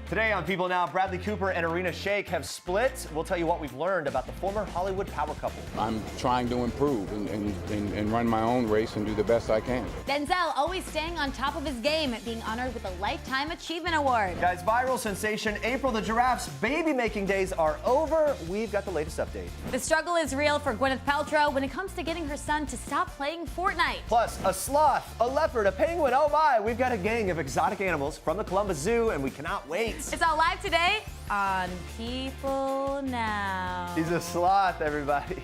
Today on People Now, Bradley Cooper and Irina Shayk have split. We'll tell you what we've learned about the former Hollywood power couple. I'm trying to improve and run my own race and do the best I can. Denzel always staying on top of his game, being honored with a Lifetime Achievement Award. Guys, viral sensation April the Giraffe's baby-making days are over. We've got the latest update. The struggle is real for Gwyneth Paltrow when it comes to getting her son to stop playing Fortnite. Plus, a sloth, a leopard, a penguin, oh my! We've got a gang of exotic animals from the Columbus Zoo, and we cannot wait. It's all live today on People Now. He's a sloth, everybody.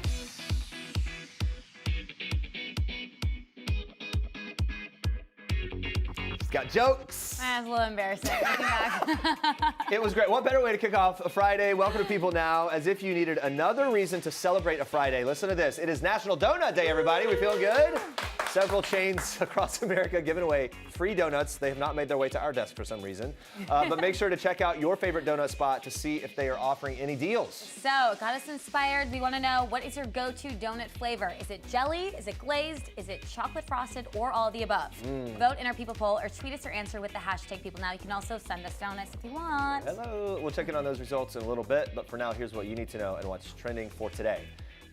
He's got jokes. That's a little embarrassing. Looking back. It was great. What better way to kick off a Friday? Welcome to People Now. As if you needed another reason to celebrate a Friday, listen to this. It is National Donut Day, everybody. We feeling good? Several chains across America giving away free donuts. They have not made their way to our desk for some reason. But make sure to check out your favorite donut spot to see if they are offering any deals. So, got us inspired. We want to know, what is your go-to donut flavor? Is it jelly? Is it glazed? Is it chocolate frosted? Or all of the above? Vote in our People poll or tweet us your answer with the hashtag PeopleNow. You can also send us donuts if you want. Hello. We'll check in on those results in a little bit. But for now, here's what you need to know and what's trending for today.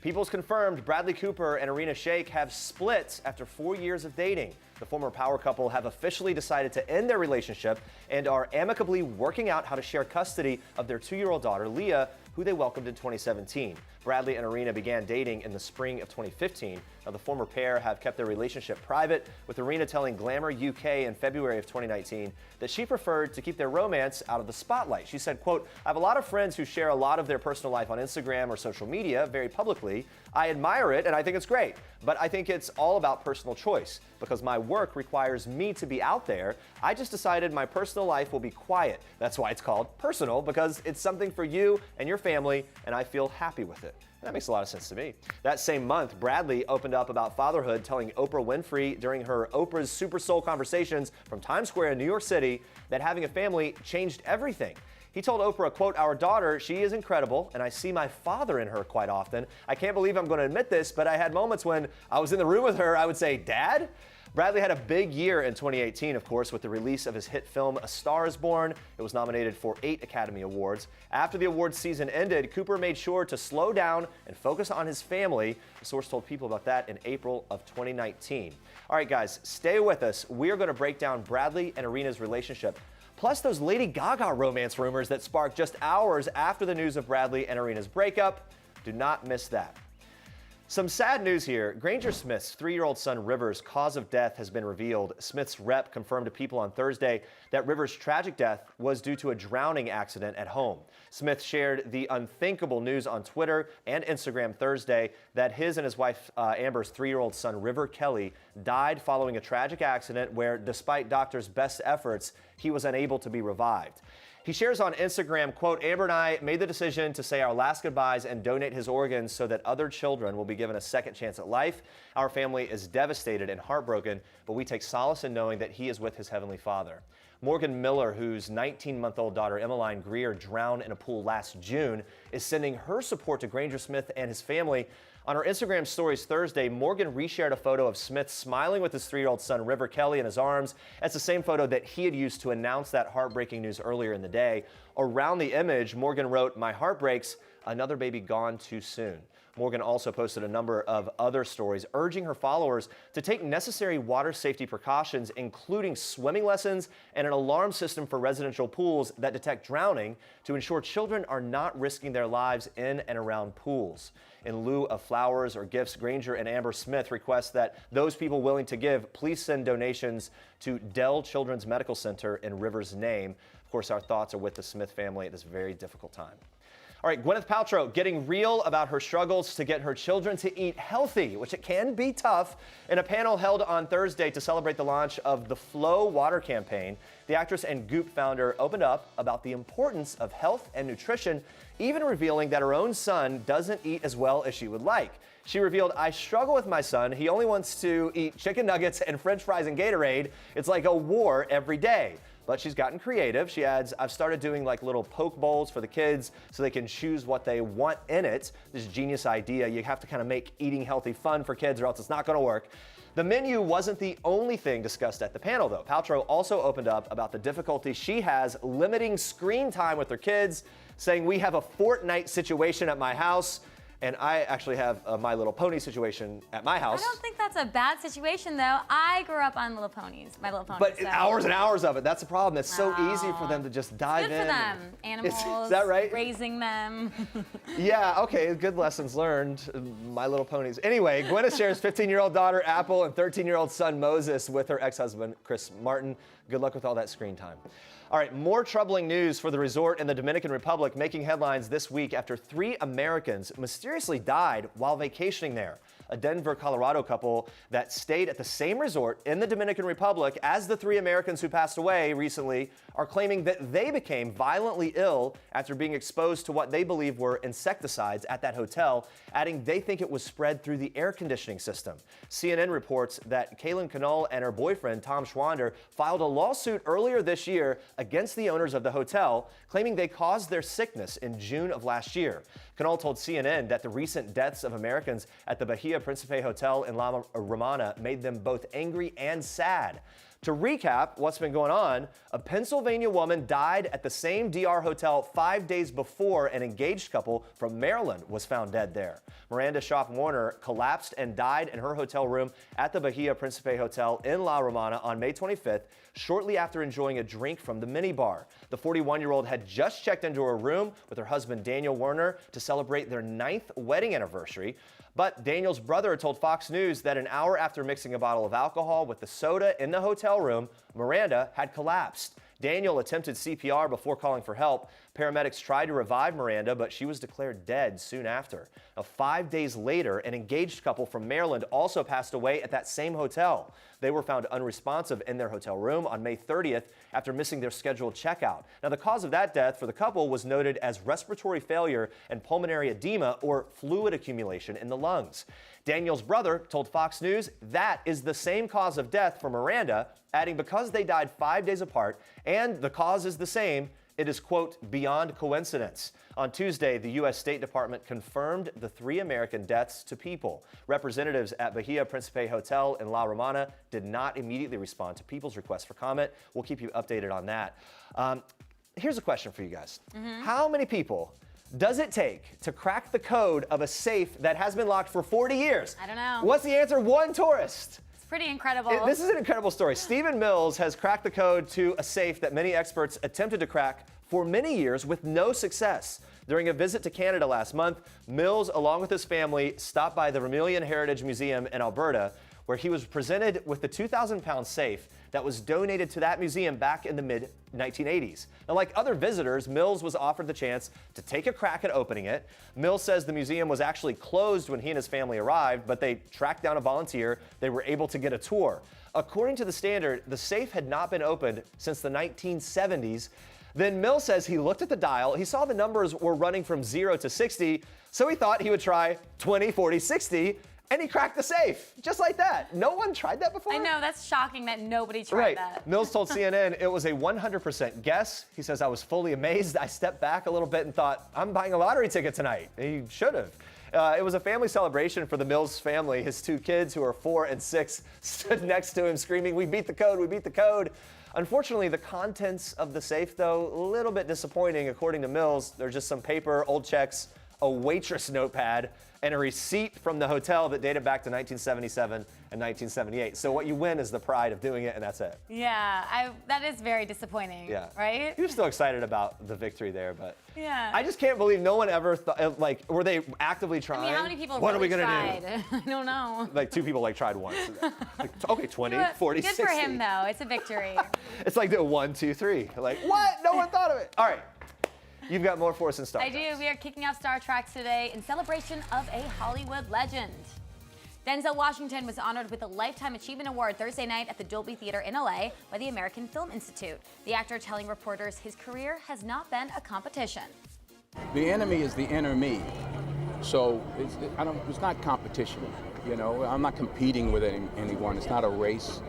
People's confirmed Bradley Cooper and Irina Shayk have split after 4 years of dating. The former power couple have officially decided to end their relationship and are amicably working out how to share custody of their 2-year-old daughter, Leah, who they welcomed in 2017. Bradley and Irina began dating in the spring of 2015. Now, the former pair have kept their relationship private, with Irina telling Glamour UK in February of 2019 that she preferred to keep their romance out of the spotlight. She said, quote, "I have a lot of friends who share a lot of their personal life on Instagram or social media very publicly. I admire it and I think it's great, but I think it's all about personal choice. Because my work requires me to be out there, I just decided my personal life will be quiet. That's why it's called personal, because it's something for you and your family, and I feel happy with it." That makes a lot of sense to me. That same month, Bradley opened up about fatherhood, telling Oprah Winfrey during her Oprah's Super Soul Conversations from Times Square in New York City that having a family changed everything. He told Oprah, quote, "Our daughter, she is incredible, and I see my father in her quite often. I can't believe I'm going to admit this, but I had moments when I was in the room with her, I would say, 'Dad?'" Bradley had a big year in 2018, of course, with the release of his hit film A Star is Born. It was nominated for 8 Academy Awards. After the awards season ended, Cooper made sure to slow down and focus on his family. A source told People about that in April of 2019. All right, guys, stay with us. We are going to break down Bradley and Irina's relationship, plus those Lady Gaga romance rumors that sparked just hours after the news of Bradley and Irina's breakup. Do not miss that. Some sad news here. Granger Smith's 3-year-old son River's cause of death has been revealed. Smith's rep confirmed to People on Thursday that River's tragic death was due to a drowning accident at home. Smith shared the unthinkable news on Twitter and Instagram Thursday that his and his wife Amber's 3-year-old son River Kelly died following a tragic accident where, despite doctors' best efforts, he was unable to be revived. He shares on Instagram, quote, "Amber and I made the decision to say our last goodbyes and donate his organs so that other children will be given a second chance at life. Our family is devastated and heartbroken, but we take solace in knowing that he is with his Heavenly Father." Morgan Miller, whose 19-month-old daughter Emmeline Greer drowned in a pool last June, is sending her support to Granger Smith and his family. On her Instagram stories Thursday, Morgan reshared a photo of Smith smiling with his 3-year-old son River Kelly in his arms. That's the same photo that he had used to announce that heartbreaking news earlier in the day. Around the image, Morgan wrote, "My heart breaks, another baby gone too soon." Morgan also posted a number of other stories urging her followers to take necessary water safety precautions, including swimming lessons and an alarm system for residential pools that detect drowning to ensure children are not risking their lives in and around pools. In lieu of flowers or gifts, Granger and Amber Smith request that those people willing to give please send donations to Dell Children's Medical Center in River's name. Of course, our thoughts are with the Smith family at this very difficult time. All right, Gwyneth Paltrow getting real about her struggles to get her children to eat healthy, which it can be tough. In a panel held on Thursday to celebrate the launch of the Flow Water campaign, the actress and Goop founder opened up about the importance of health and nutrition, even revealing that her own son doesn't eat as well as she would like. She revealed, "I struggle with my son. He only wants to eat chicken nuggets and French fries and Gatorade. It's like a war every day." But she's gotten creative. She adds, "I've started doing like little poke bowls for the kids so they can choose what they want in it." This genius idea. You have to kind of make eating healthy fun for kids or else it's not going to work. The menu wasn't the only thing discussed at the panel, though. Paltrow also opened up about the difficulty she has limiting screen time with her kids, saying, "We have a Fortnite situation at my house, and I actually have a My Little Pony situation at my house." I don't think that's a bad situation, though. I grew up on Little Ponies, My Little Ponies. But hours and hours of it. That's the problem. It's so easy for them to just dive in. Good for them. Animals. Is that right? Raising them. Yeah, okay, good lessons learned. My Little Ponies. Anyway, Gwyneth shares 15-year-old daughter Apple and 13-year-old son Moses with her ex-husband Chris Martin. Good luck with all that screen time. All right, more troubling news for the resort in the Dominican Republic, making headlines this week after 3 Americans mysteriously died while vacationing there. A Denver, Colorado couple that stayed at the same resort in the Dominican Republic as the 3 Americans who passed away recently are claiming that they became violently ill after being exposed to what they believe were insecticides at that hotel, adding they think it was spread through the air conditioning system. CNN reports that Kaylin Canole and her boyfriend, Tom Schwander, filed a lawsuit earlier this year against the owners of the hotel, claiming they caused their sickness in June of last year. Canole told CNN that the recent deaths of Americans at the Bahia Principe Hotel in La Romana made them both angry and sad. To recap what's been going on, a Pennsylvania woman died at the same DR hotel 5 days before an engaged couple from Maryland was found dead there. Miranda Shop Warner collapsed and died in her hotel room at the Bahia Principe Hotel in La Romana on May 25th, shortly after enjoying a drink from the minibar. The 41-year-old had just checked into her room with her husband Daniel Werner to celebrate their 9th wedding anniversary. But Daniel's brother told Fox News that an hour after mixing a bottle of alcohol with the soda in the hotel room, Miranda had collapsed. Daniel attempted CPR before calling for help. Paramedics tried to revive Miranda, but she was declared dead soon after. Now, 5 days later, an engaged couple from Maryland also passed away at that same hotel. They were found unresponsive in their hotel room on May 30th after missing their scheduled checkout. Now, the cause of that death for the couple was noted as respiratory failure and pulmonary edema, or fluid accumulation in the lungs. Daniel's brother told Fox News that is the same cause of death for Miranda, adding because they died 5 days apart and the cause is the same, it is, quote, beyond coincidence. On Tuesday, the U.S. State Department confirmed the 3 American deaths to People. Representatives at Bahia Principe Hotel in La Romana did not immediately respond to People's request for comment. We'll keep you updated on that. Here's a question for you guys. How many people does it take to crack the code of a safe that has been locked for 40 years? I don't know. What's the answer? 1 tourist. Pretty incredible. This is an incredible story. Stephen Mills has cracked the code to a safe that many experts attempted to crack for many years with no success. During a visit to Canada last month, Mills, along with his family, stopped by the Vermilion Heritage Museum in Alberta, where he was presented with the 2,000-pound safe that was donated to that museum back in the mid-1980s. Now, like other visitors, Mills was offered the chance to take a crack at opening it. Mills says the museum was actually closed when he and his family arrived, but they tracked down a volunteer. They were able to get a tour. According to the Standard, the safe had not been opened since the 1970s. Then Mills says he looked at the dial, he saw the numbers were running from 0 to 60, so he thought he would try 20, 40, 60, and he cracked the safe, just like that. No one tried that before? I know, that's shocking that nobody tried that. Mills told CNN it was a 100% guess. He says, I was fully amazed. I stepped back a little bit and thought, I'm buying a lottery ticket tonight. He should have. It was a family celebration for the Mills family. His 2 kids, who are 4 and 6, stood next to him screaming, "We beat the code, we beat the code." Unfortunately, the contents of the safe, though, a little bit disappointing. According to Mills, there's just some paper, old checks, a waitress notepad, and a receipt from the hotel that dated back to 1977 and 1978. So what you win is the pride of doing it, and that's it. Yeah, that is very disappointing, Yeah. right? You're still excited about the victory there, but Yeah. I just can't believe no one ever thought, like, were they actively trying? I mean, how many people What really are we gonna tried? do? I don't know. Like 2 people tried once. Like, okay, 20, 40, Good 60. for him, though. It's a victory. It's like the 1, 2, 3. Like, what? No one thought of it. All right. You've got more for us in Star Trek. I do. We are kicking off Star Trek today in celebration of a Hollywood legend. Denzel Washington was honored with a Lifetime Achievement Award Thursday night at the Dolby Theater in LA by the American Film Institute. The actor telling reporters his career has not been a competition. The enemy is the inner me. So it's not competition. You know, I'm not competing with anyone. It's not a race.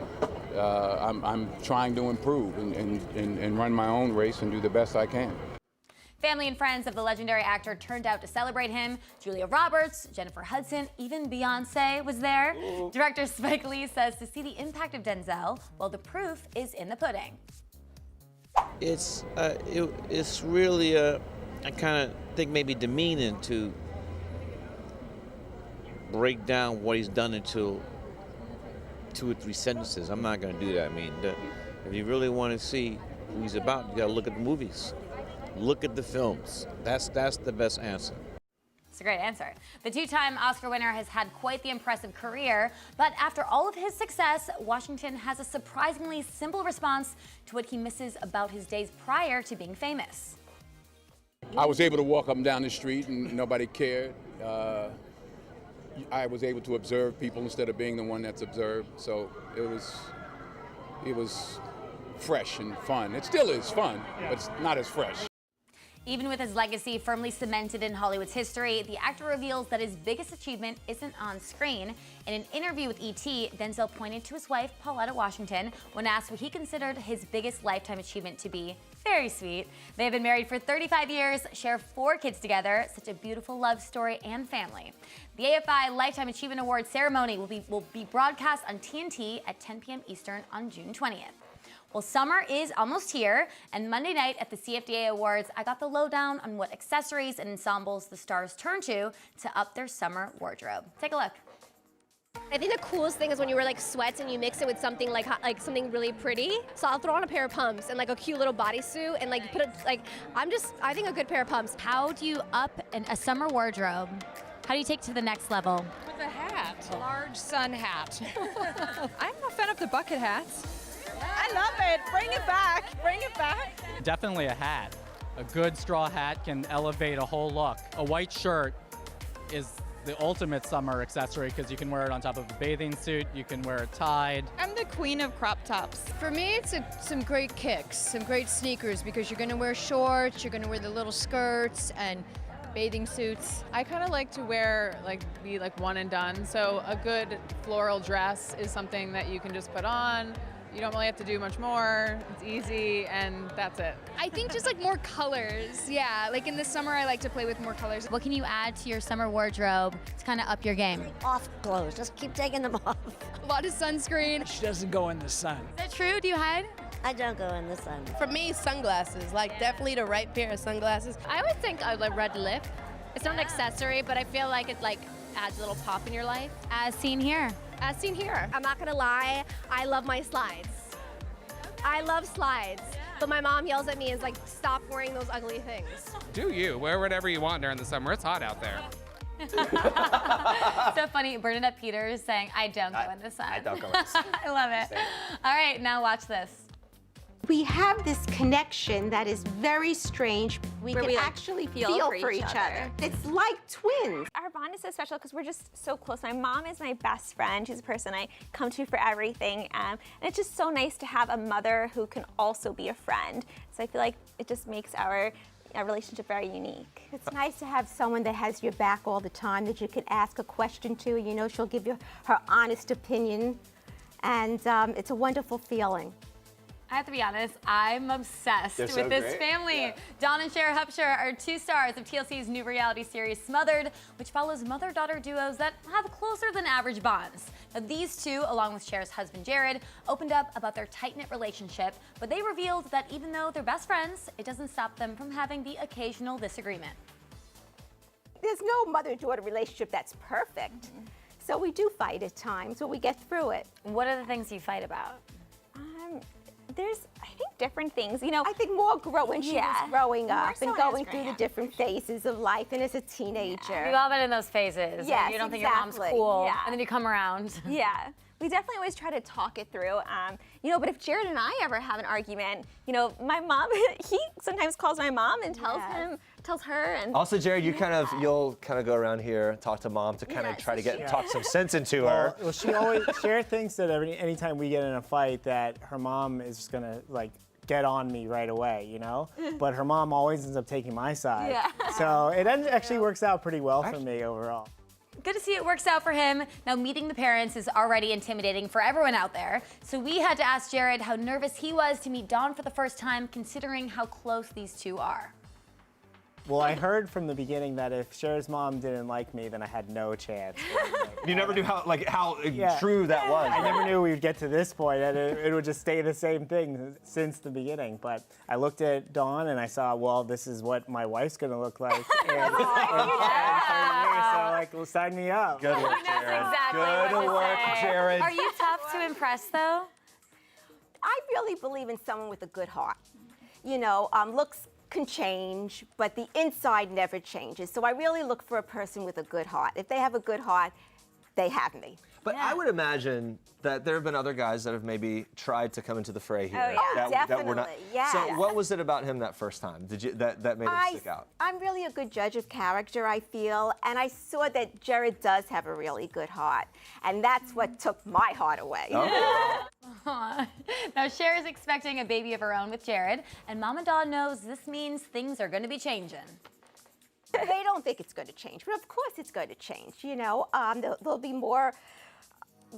I'm trying to improve and run my own race and do the best I can. Family and friends of the legendary actor turned out to celebrate him. Julia Roberts, Jennifer Hudson, even Beyonce was there. Director Spike Lee says to see the impact of Denzel, well, the proof is in the pudding. It's really I kind of think maybe demeaning to break down what he's done into 2 or 3 sentences. I'm not going to do that. I mean, if you really want to see who he's about, you got to look at the movies. Look at the films. That's the best answer. It's a great answer. The 2-time Oscar winner has had quite the impressive career, but after all of his success, Washington has a surprisingly simple response to what he misses about his days prior to being famous. I was able to walk up and down the street and nobody cared. I was able to observe people instead of being the one that's observed. So it was fresh and fun. It still is fun, but it's not as fresh. Even with his legacy firmly cemented in Hollywood's history, the actor reveals that his biggest achievement isn't on screen. In an interview with E.T., Denzel pointed to his wife, Pauletta Washington, when asked what he considered his biggest lifetime achievement to be. Very sweet. They have been married for 35 years, share 4 kids together, such a beautiful love story and family. The AFI Lifetime Achievement Award ceremony will be broadcast on TNT at 10 p.m. Eastern on June 20th. Well, summer is almost here, and Monday night at the CFDA Awards, I got the lowdown on what accessories and ensembles the stars turn to up their summer wardrobe. Take a look. I think the coolest thing is when you wear like sweats and you mix it with something like something really pretty. So I'll throw on a pair of pumps and like a cute little bodysuit and like put it like I think a good pair of pumps. How do you up a summer wardrobe? How do you take it to the next level? With a hat, a large sun hat. I'm a fan of the bucket hats. I love it. Bring it back. Bring it back. Definitely a hat. A good straw hat can elevate a whole look. A white shirt is the ultimate summer accessory because you can wear it on top of a bathing suit, you can wear it tied. I'm the queen of crop tops. For me, it's some great kicks, some great sneakers because you're going to wear shorts, you're going to wear the little skirts and bathing suits. I kind of like to wear, be one and done. So a good floral dress is something that you can just put on. You don't really have to do much more. It's easy, and that's it. I think just more colors. Yeah, in the summer, I like to play with more colors. What can you add to your summer wardrobe to kind of up your game? Off clothes, just keep taking them off. A lot of sunscreen. She doesn't go in the sun. Is that true? Do you hide? I don't go in the sun. For me, sunglasses, definitely the right pair of sunglasses. I would think a red lip. It's not an accessory, but I feel like it adds a little pop in your life. As seen here. As seen here. I'm not gonna lie, I love my slides. I love slides, but my mom yells at me and is stop wearing those ugly things. Do you, wear whatever you want during the summer, it's hot out there. So funny, Bernadette Peters saying, I don't go in the sun. I don't go in the sun. I love it. Same. All right, now watch this. We have this connection that is very strange. We can actually feel for each other. It's like twins. Our bond is so special because we're just so close. My mom is my best friend. She's a person I come to for everything. And it's just so nice to have a mother who can also be a friend. So I feel like it just makes our relationship very unique. It's nice to have someone that has your back all the time, that you can ask a question to. You know, she'll give you her honest opinion. And it's a wonderful feeling. I have to be honest, I'm obsessed with so this great. family. Yeah. Dawn and Cher are 2 stars of TLC's new reality series Smothered, which follows mother-daughter duos that have closer than average bonds. Now, these 2, along with Cher's husband Jared, opened up about their tight-knit relationship, but they revealed that even though they're best friends, it doesn't stop them from having the occasional disagreement. There's no mother-daughter relationship that's perfect. So we do fight at times, but we get through it. What are the things you fight about? There's, I think, different things. I think more when she was growing up so and going through the different phases of life and as a teenager. We've all been in those phases. Yes, You don't think your mom's cool, and then you come around. Yeah. We definitely always try to talk it through. But if Jared and I ever have an argument, my mom, he sometimes calls my mom and tells her. And also, Jared, you'll kind of go around here, talk to mom to kind of try to talk some sense into her. Well, Cher thinks that anytime we get in a fight that her mom is just gonna get on me right away, But her mom always ends up taking my side. Yeah. So it actually works out pretty well for me overall. Good to see it works out for him. Now, meeting the parents is already intimidating for everyone out there. So we had to ask Jared how nervous he was to meet Dawn for the first time, considering how close these 2 are. Well, I heard from the beginning that if Cher's mom didn't like me, then I had no chance. You never knew how Yeah. true that was. I never knew we'd get to this point, and it would just stay the same thing since the beginning. But I looked at Dawn and I saw, well, this is what my wife's gonna look like. And, so sign me up. Good work, That's Jared. exactly Good what to work, say. Jared. Are you tough to impress, though? I really believe in someone with a good heart. You know, looks can change, but the inside never changes. So I really look for a person with a good heart. If they have a good heart, they have me. But I would imagine that there have been other guys that have maybe tried to come into the fray here. Oh, yeah. that were not. Definitely, yes. So what was it about him that first time? Did you that made him stick out? I'm really a good judge of character, I feel, and I saw that Jared does have a really good heart, and that's what took my heart away. Aw. Now, Cher is expecting a baby of her own with Jared, and Mama Dawn knows this means things are going to be changing. They don't think it's going to change, but of course it's going to change. You know, there'll be more.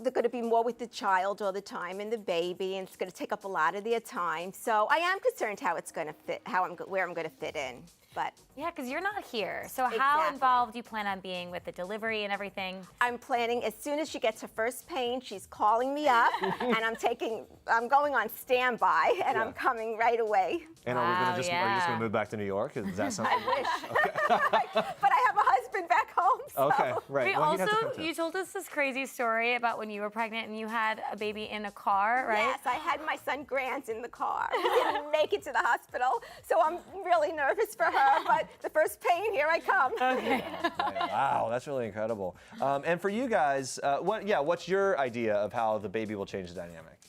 They're going to be more with the child all the time and the baby, and it's going to take up a lot of their time. So I am concerned how it's going to fit, where I'm going to fit in. But yeah, because you're not here. So how Exactly. involved do you plan on being with the delivery and everything? I'm planning as soon as she gets her first pain, she's calling me up, and I'm going on standby, and I'm coming right away. And are you just gonna move back to New York? Is that something? I wish. But I have a husband back home. So. Okay, right. Wait, Well, he'd have to also, come too. you told us this crazy story about when you were pregnant and you had a baby in a car, right? Yes, I had my son Grant in the car. He didn't make it to the hospital, so I'm really nervous for her. But the first pain, here I come. Okay. Wow, that's really incredible. And for you guys, what's your idea of how the baby will change the dynamic?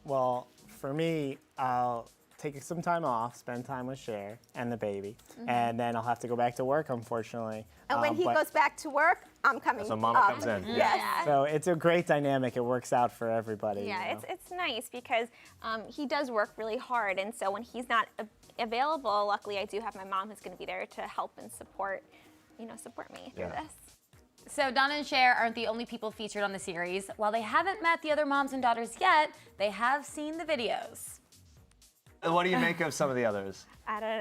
Well, for me, I'll take some time off, spend time with Cher and the baby, and then I'll have to go back to work, unfortunately. And when he but- goes back to work, I'm coming So Mama up. comes in. Yes. So it's a great dynamic. It works out for everybody. Yeah, you know? it's nice because he does work really hard, and so when he's not available, luckily I do have my mom who's going to be there to help and support me through this. So Donna and Cher aren't the only people featured on the series. While they haven't met the other moms and daughters yet, they have seen the videos. And what do you make of some of the others? I don't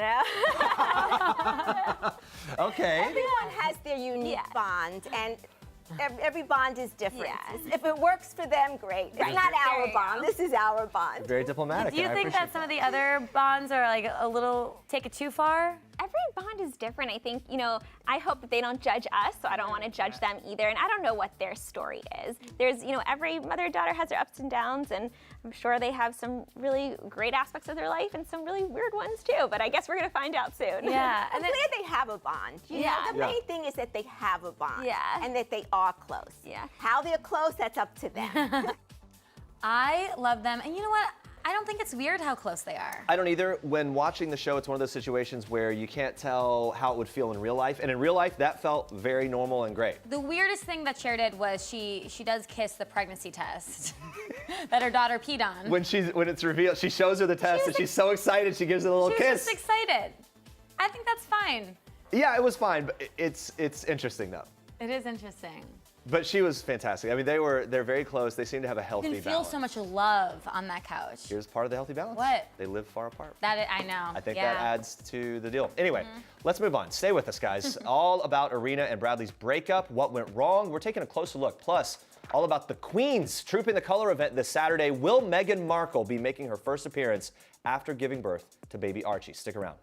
know. Okay. Everyone has their unique bond, and every bond is different. If it works for them, great. It's not our bond. This is our bond. Very diplomatic. Do you and I think that appreciate some of the other bonds are like a little, take it too far? Every bond is different. I think, I hope that they don't judge us, so I don't want to judge them either. And I don't know what their story is. There's, every mother-daughter has their ups and downs, and I'm sure they have some really great aspects of their life and some really weird ones too. But I guess we're going to find out soon. Yeah. I'm glad they have a bond. You know, the main thing is that they have a bond. Yeah. And that they are close. Yeah. How they're close, that's up to them. I love them. And you know what? I don't think it's weird how close they are. I don't either. When watching the show, it's one of those situations where you can't tell how it would feel in real life. And in real life, that felt very normal and great. The weirdest thing that Cher did was she does kiss the pregnancy test that her daughter peed on. When it's revealed, she shows her the test and she's so excited, she gives it a little She kiss. was just excited. I think that's fine. Yeah, it was fine, but it's interesting though. It is interesting. But she was fantastic. I mean, they're very close. They seem to have a healthy You can feel balance. so much love on that couch. Here's part of the healthy balance. What? They live far apart. I know. I think yeah. that adds to the deal. Anyway, let's move on. Stay with us, guys. All about Irina and Bradley's breakup, what went wrong. We're taking a closer look. Plus, all about the Queens Trooping the Color event this Saturday. Will Meghan Markle be making her first appearance after giving birth to baby Archie? Stick around.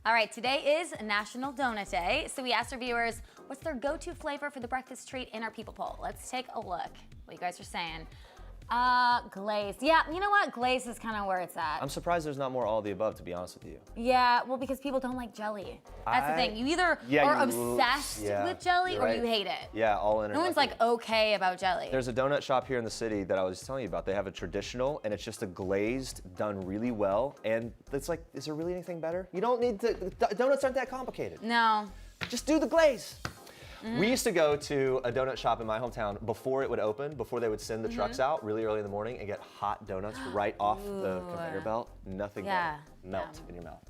All right, today is National Donut Day, so we asked our viewers what's their go-to flavor for the breakfast treat in our People Poll. Let's take a look. What you guys are saying. Glazed. Yeah, you know what? Glazed is kind of where it's at. I'm surprised there's not more all of the above, to be honest with you. Yeah, well, because people don't like jelly. That's the thing. You either are obsessed with jelly or you hate it. Yeah, all in. No one's like okay about jelly. There's a donut shop here in the city that I was telling you about. They have a traditional, and it's just a glazed, done really well. And it's like, is there really anything better? You don't need to, donuts aren't that complicated. No. Just do the glaze. We used to go to a donut shop in my hometown before it would open, before they would send the trucks out really early in the morning and get hot donuts right off the conveyor belt. Nothing but melt in your mouth.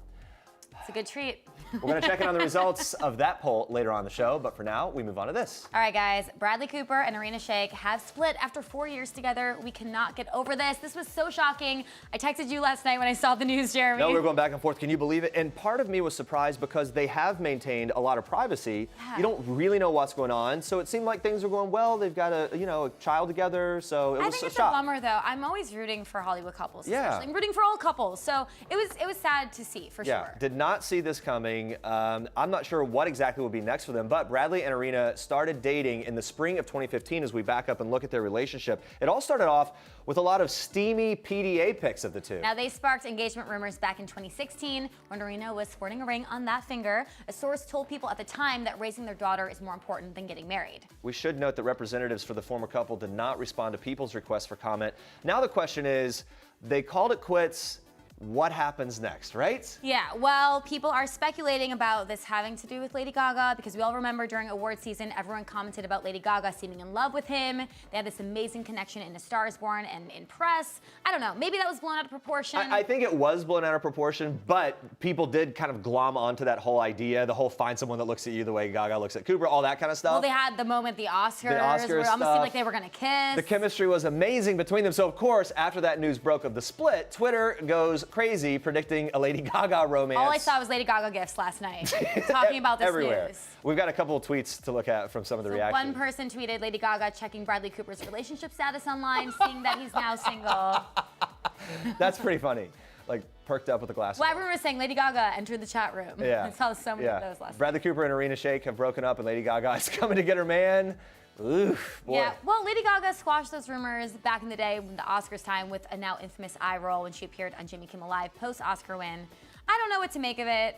It's a good treat. We're going to check in on the results of that poll later on the show, but for now, we move on to this. All right, guys. Bradley Cooper and Irina Shayk have split after 4 years together. We cannot get over this. This was so shocking. I texted you last night when I saw the news, Jeremy. No, we were going back and forth. Can you believe it? And part of me was surprised because they have maintained a lot of privacy. Yeah. You don't really know what's going on, so it seemed like things were going well. They've got a child together, so it was I think a it's shock. a bummer, though. I'm always rooting for Hollywood couples. Yeah. Especially. I'm rooting for all couples. So it was sad to see, for Yeah, sure. did not see this coming. I'm not sure what exactly will be next for them, but Bradley and Irina started dating in the spring of 2015 as we back up and look at their relationship. It all started off with a lot of steamy PDA pics of the two. Now, they sparked engagement rumors back in 2016 when Irina was sporting a ring on that finger. A source told People at the time that raising their daughter is more important than getting married. We should note that representatives for the former couple did not respond to People's request for comment. Now the question is, they called it quits. What happens next, right? Yeah, well, people are speculating about this having to do with Lady Gaga because we all remember during award season, everyone commented about Lady Gaga seeming in love with him. They had this amazing connection in A Star is Born and in press. I don't know, maybe that was blown out of proportion. I think it was blown out of proportion, but people did kind of glom onto that whole idea, the whole find someone that looks at you the way Gaga looks at Cooper, all that kind of stuff. Well, they had the moment, the Oscars, where it almost stuff. seemed like they were gonna kiss. The chemistry was amazing between them. So, of course, after that news broke of the split, Twitter goes crazy predicting a Lady Gaga romance. All I saw was Lady Gaga gifts last night, talking about this everywhere. news. We've got a couple of tweets to look at from some of the reactions. One person tweeted Lady Gaga checking Bradley Cooper's relationship status online, seeing that he's now single. That's pretty funny. Like, perked up with a glass. Well, everyone was saying Lady Gaga entered the chat room. Yeah. I saw so many of those last night. Bradley Cooper and Irina Shayk have broken up, and Lady Gaga is coming to get her man. Oof, boy. Yeah, well, Lady Gaga squashed those rumors back in the day when the Oscars time with a now infamous eye roll when she appeared on Jimmy Kimmel Live post-Oscar win. I don't know what to make of it.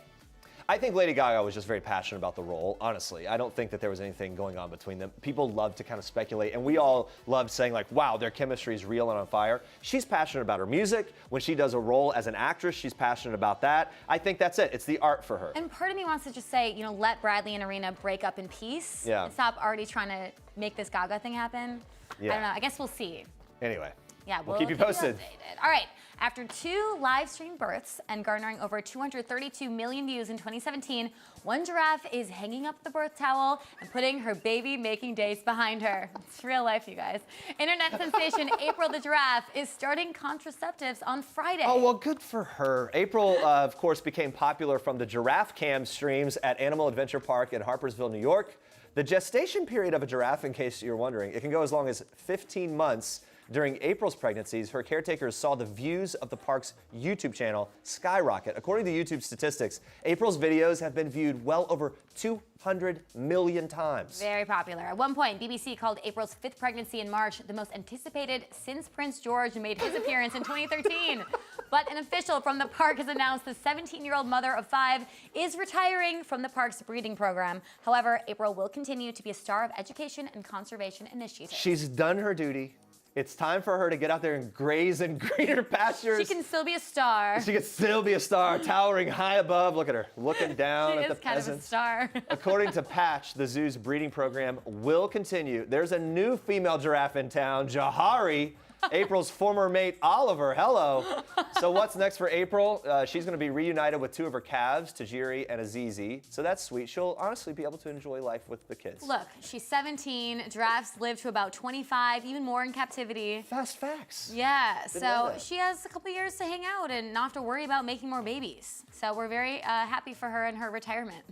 I think Lady Gaga was just very passionate about the role, honestly. I don't think that there was anything going on between them. People love to kind of speculate, and we all loved saying, like, wow, their chemistry is real and on fire. She's passionate about her music. When she does a role as an actress, she's passionate about that. I think that's it. It's the art for her. And part of me wants to just say, let Bradley and Irina break up in peace. Yeah. And stop already trying to make this Gaga thing happen. Yeah. I don't know. I guess we'll see. Anyway. Yeah, we'll keep you posted. Updated. All right. After 2 live stream births and garnering over 232 million views in 2017, one giraffe is hanging up the birth towel and putting her baby-making days behind her. It's real life, you guys. Internet sensation April the giraffe is starting contraceptives on Friday. Oh, well, good for her. April, of course, became popular from the giraffe cam streams at Animal Adventure Park in Harpersville, New York. The gestation period of a giraffe, in case you're wondering, it can go as long as 15 months. During April's pregnancies, her caretakers saw the views of the park's YouTube channel skyrocket. According to YouTube statistics, April's videos have been viewed well over 200 million times. Very popular. At one point, BBC called April's 5th pregnancy in March the most anticipated since Prince George made his appearance in 2013. But an official from the park has announced the 17-year-old mother of 5 is retiring from the park's breeding program. However, April will continue to be a star of education and conservation initiatives. She's done her duty. It's time for her to get out there and graze in greener pastures. She can still be a star. She can still be a star, towering high above. Look at her, looking down at the peasants. She is kind of a star. According to Patch, the zoo's breeding program will continue. There's a new female giraffe in town, Jahari, April's former mate, Oliver. Hello. So what's next for April? She's going to be reunited with 2 of her calves, Tajiri and Azizi. So that's sweet. She'll honestly be able to enjoy life with the kids. Look, she's 17. Giraffes live to about 25, even more in captivity. Fast facts. Yeah, Didn't know so that. she has a couple years to hang out and not have to worry about making more babies. So we're very happy for her in her retirement.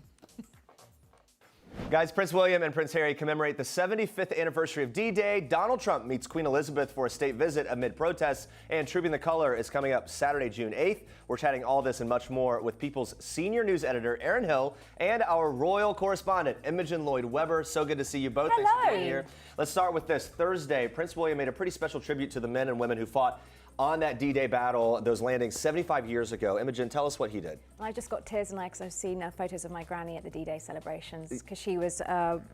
Guys, Prince William and Prince Harry commemorate the 75th anniversary of D-Day. Donald Trump meets Queen Elizabeth for a state visit amid protests, and Trooping the Color is coming up Saturday, June 8th. We're chatting all this and much more with People's senior news editor, Erin Hill, and our royal correspondent, Imogen Lloyd-Webber. So good to see you both. Hello. Thanks for being here. Let's start with this. Thursday, Prince William made a pretty special tribute to the men and women who fought on that D-Day battle, those landings 75 years ago. Imogen, tell us what he did. I just got tears in my eyes because I've seen photos of my granny at the D-Day celebrations because she was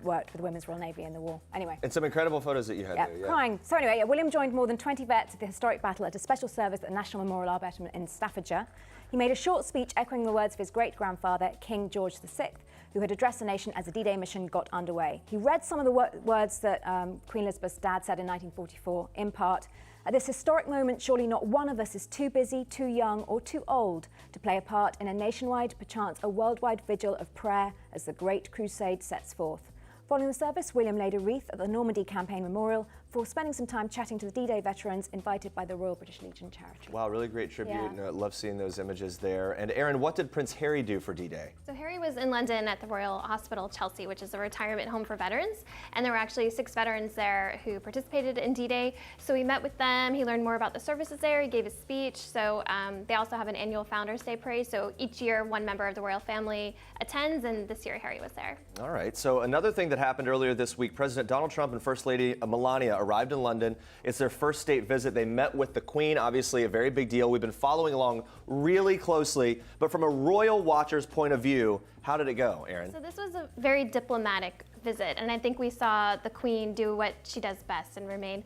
worked with the Women's Royal Navy in the war. Anyway. And some incredible photos that you had there. Yeah, crying. So anyway, William joined more than 20 vets of the historic battle at a special service at the National Memorial Arboretum in Staffordshire. He made a short speech echoing the words of his great-grandfather, King George VI, who had addressed the nation as the D-Day mission got underway. He read some of the words that Queen Elizabeth's dad said in 1944, in part, At this historic moment, surely not one of us is too busy, too young, or too old to play a part in a nationwide, perchance a worldwide vigil of prayer as the Great Crusade sets forth. Following the service, William laid a wreath at the Normandy Campaign Memorial before spending some time chatting to the D-Day veterans invited by the Royal British Legion charity. Wow, really great tribute. Yeah. Love seeing those images there. And Aaron, what did Prince Harry do for D-Day? So Harry was in London at the Royal Hospital Chelsea, which is a retirement home for veterans. And there were actually 6 veterans there who participated in D-Day. So he met with them, he learned more about the services there, he gave a speech. So they also have an annual Founders Day parade. So each year, one member of the royal family attends, and this year Harry was there. All right, so another thing that happened earlier this week, President Donald Trump and First Lady Melania arrived in London. It's their first state visit. They met with the Queen, obviously a very big deal. We've been following along really closely, but from a royal watcher's point of view, how did it go, Aaron? So this was a very diplomatic visit, and I think we saw the Queen do what she does best and remain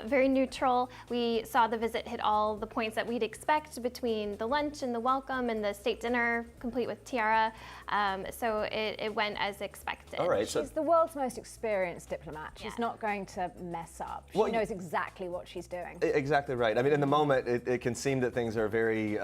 very neutral. We saw the visit hit all the points that we'd expect between the lunch and the welcome and the state dinner, complete with tiara. So it went as expected. All right, She's the world's most experienced diplomat. She's not going to mess up. She knows exactly what she's doing. Exactly right. I mean, in the moment, it can seem that things are very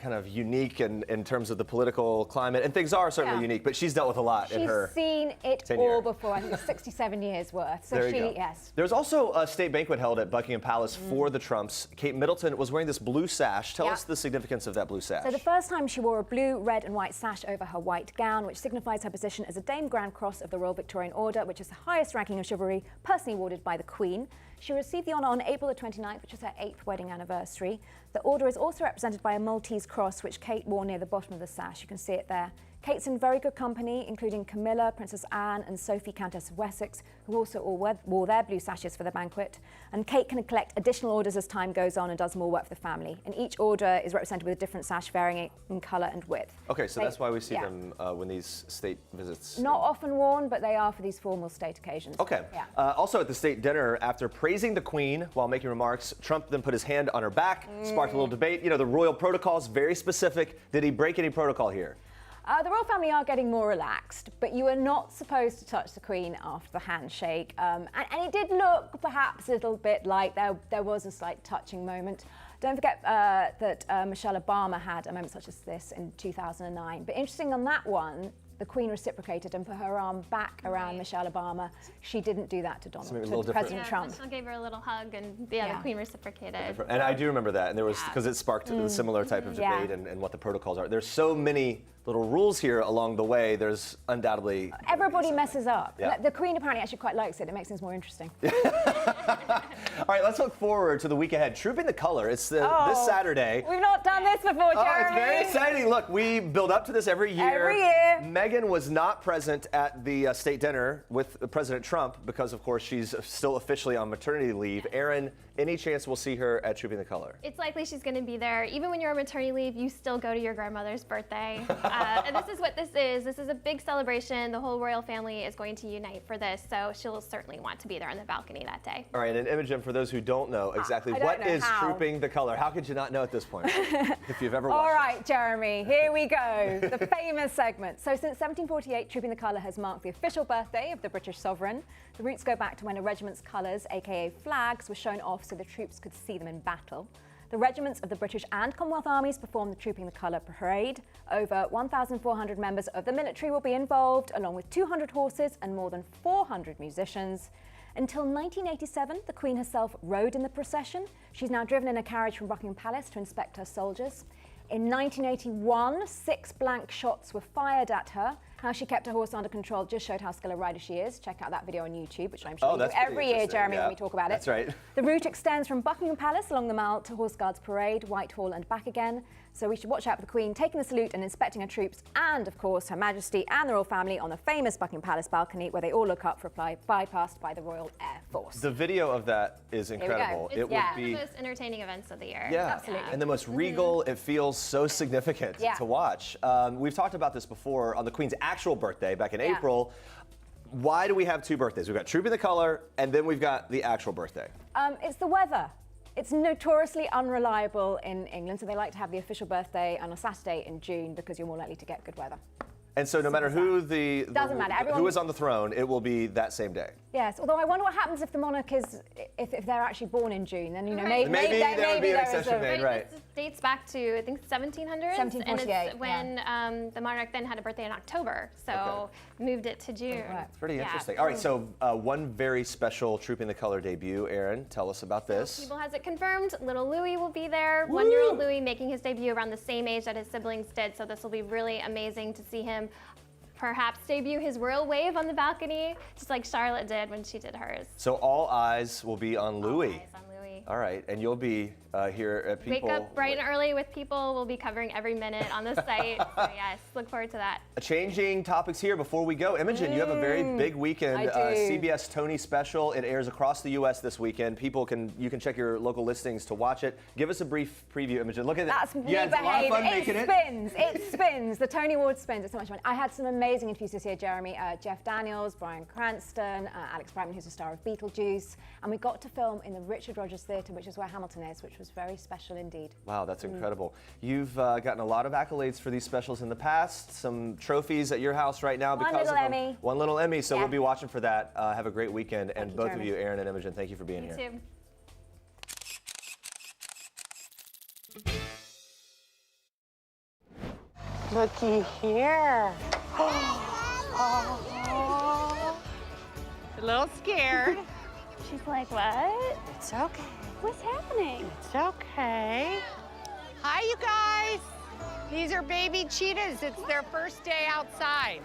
kind of unique in terms of the political climate, and things are certainly unique, but she's dealt with a lot in her She's seen it tenure. all before. I think it's 67 years worth. So There you go. yes. There's also a state banquet held at Buckingham Palace for the Trumps. Kate Middleton was wearing this blue sash. Tell us the significance of that blue sash. So the first time she wore a blue, red and white sash over her white gown, which signifies her position as a Dame Grand Cross of the Royal Victorian Order, which is the highest ranking of chivalry personally awarded by the Queen. She received the honour on April the 29th, which is her 8th wedding anniversary. The order is also represented by a Maltese cross, which Kate wore near the bottom of the sash. You can see it there. Kate's in very good company, including Camilla, Princess Anne and Sophie, Countess of Wessex, who also all wore their blue sashes for the banquet. And Kate can collect additional orders as time goes on and does more work for the family. And each order is represented with a different sash varying in colour and width. Okay, so that's why we see them when these state visits. Not often worn, but they are for these formal state occasions. Okay. Yeah. Also at the state dinner, after praising the Queen while making remarks, Trump then put his hand on her back, sparked a little debate. You know, the royal protocol is very specific. Did he break any protocol here? The royal family are getting more relaxed, but you are not supposed to touch the Queen after the handshake. And it did look perhaps a little bit like there was a slight touching moment. Don't forget that Michelle Obama had a moment such as this in 2009. But interesting on that one, the Queen reciprocated and put her arm back around Michelle Obama. She didn't do that to President Trump. Michelle gave her a little hug, and the Queen reciprocated. And I do remember that, and there was, because it sparked a similar type of debate and what the protocols are. There's so many little rules here along the way. There's undoubtedly everybody messes up. Yeah. The Queen apparently actually quite likes it. It makes things more interesting. All right, let's look forward to the week ahead. Trooping the Color. It's this Saturday. We've not done this before, Jeremy. Oh, it's very exciting. Look, we build up to this every year. Every year. Meghan was not present at the state dinner with President Trump because, of course, she's still officially on maternity leave. Aaron, any chance we'll see her at Trooping the Color? It's likely she's going to be there. Even when you're on maternity leave, you still go to your grandmother's birthday. And this is what this is. This is a big celebration. The whole royal family is going to unite for this, so she'll certainly want to be there on the balcony that day. All right, and Imogen, for those who don't know exactly what is Trooping the Color, how could you not know at this point if you've ever watched All right, Jeremy, here we go. The famous segment. So since 1748, Trooping the Colour has marked the official birthday of the British sovereign. The roots go back to when a regiment's colours, aka flags, were shown off so the troops could see them in battle. The regiments of the British and Commonwealth armies perform the Trooping the Colour parade. Over 1,400 members of the military will be involved, along with 200 horses and more than 400 musicians. Until 1987, the Queen herself rode in the procession. She's now driven in a carriage from Buckingham Palace to inspect her soldiers. In 1981, 6 blank shots were fired at her. How she kept her horse under control just showed how skilled a rider she is. Check out that video on YouTube, which I'm sure you do every year, Jeremy, when we talk about it. That's right. The route extends from Buckingham Palace along the Mall to Horse Guards Parade, Whitehall and back again. So we should watch out for the Queen taking the salute and inspecting her troops and, of course, Her Majesty and the royal family on the famous Buckingham Palace balcony where they all look up for a bypassed by the Royal Air Force. The video of that is incredible. It's one of the most entertaining events of the year. Yeah, absolutely. And the most regal. It feels so significant to watch. We've talked about this before on the Queen's actual birthday back in April. Why do we have 2 birthdays? We've got Trooping the Color, and then we've got the actual birthday. It's the weather. It's notoriously unreliable in England, so they like to have the official birthday on a Saturday in June because you're more likely to get good weather. And so no matter who Doesn't matter. Everyone... who is on the throne, it will be that same day. Yes, although I wonder what happens if the monarch is, if they're actually born in June, then, you know, maybe there would be an exception made, right. This dates back to, I think, 1700s. 1748, and it's when the monarch then had a birthday in October, so moved it to June. It's pretty interesting. All right, so one very special Trooping the Color debut. Aaron, tell us about this. People has it confirmed. Little Louis will be there. 1-year-old Louis making his debut around the same age that his siblings did, so this will be really amazing to see him perhaps debut his royal wave on the balcony, just like Charlotte did when she did hers. So all eyes will be on Louis. All eyes on Louis. All right, and you'll be here at People. Wake up bright and early with People. We'll be covering every minute on the site. So yes, look forward to that. Changing topics here before we go. Imogen, you have a very big weekend. I do. CBS Tony special. It airs across the U.S. this weekend. You can check your local listings to watch it. Give us a brief preview, Imogen. Look at that. That's me behaving. It spins. The Tony Awards spins. It's so much fun. I had some amazing interviews this year, Jeremy. Jeff Daniels, Bryan Cranston, Alex Brightman, who's the star of Beetlejuice. And we got to film in the Richard Rodgers Theatre, which is where Hamilton is, which was very special indeed. Wow, that's incredible. You've gotten a lot of accolades for these specials in the past. Some trophies at your house right now because of them. Emmy. One little Emmy. So we'll be watching for that. Have a great weekend. Thank and you, both Jeremy. of you, Aaron and Imogen, thank you for being here. You too. Looky here. A little scared. She's like, what? It's okay. What's happening? It's okay. Hi, you guys. These are baby cheetahs. It's their first day outside.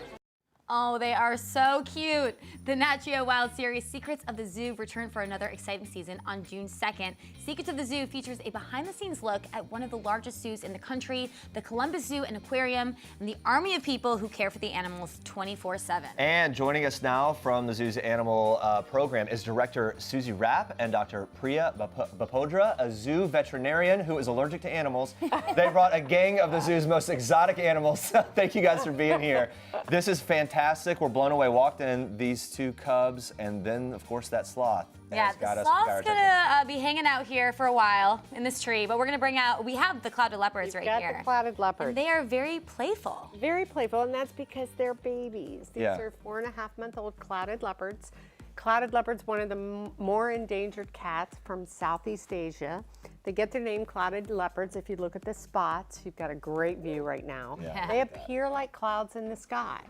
Oh, they are so cute. The Nat Geo Wild series Secrets of the Zoo return for another exciting season on June 2nd. Secrets of the Zoo features a behind-the-scenes look at one of the largest zoos in the country, the Columbus Zoo and Aquarium, and the army of people who care for the animals 24/7. And joining us now from the zoo's animal program is director Suzi Rapp and Dr. Priya Bapodra, a zoo veterinarian who is allergic to animals. They brought a gang of the zoo's most exotic animals. Thank you guys for being here. This is fantastic. We're blown away. Walked in these two cubs, and then, of course, that sloth. Yeah, the sloth's gonna be hanging out here for a while in this tree, but we're gonna bring out, we have the clouded leopards right here. We've got the clouded leopards. And they are very playful. Very playful, and that's because they're babies. These are 4.5-month-old clouded leopards. Clouded leopard's one of the more endangered cats from Southeast Asia. They get their name clouded leopards. If you look at the spots, you've got a great view right now. Yeah. They appear like clouds in the sky.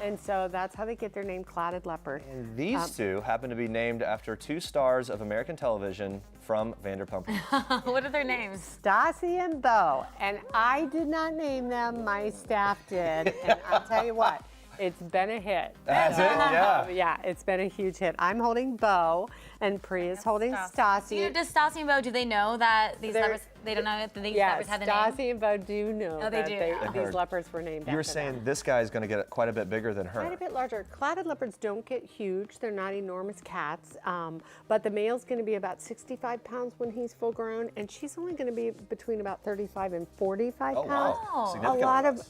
And so that's how they get their name clouded leopard. And these two happen to be named after two stars of American television from Vanderpump Rules. What are their names? Stassi and Bo. And I did not name them, my staff did. And I'll tell you what, it's been a hit. Has it? Yeah. Yeah, it's been a huge hit. I'm holding Bo, and Priya's holding Stassi. Does Stassi and Bo, do they know that these leopards, they don't know if these leopards have the name? Stassi and Bo do know they do. these leopards were named after You were saying this guy is going to get quite a bit bigger than her. Quite a bit larger. Clouded leopards don't get huge. They're not enormous cats. But the male's going to be about 65 pounds when he's full grown, and she's only going to be between about 35 and 45 pounds. Wow. A lot of,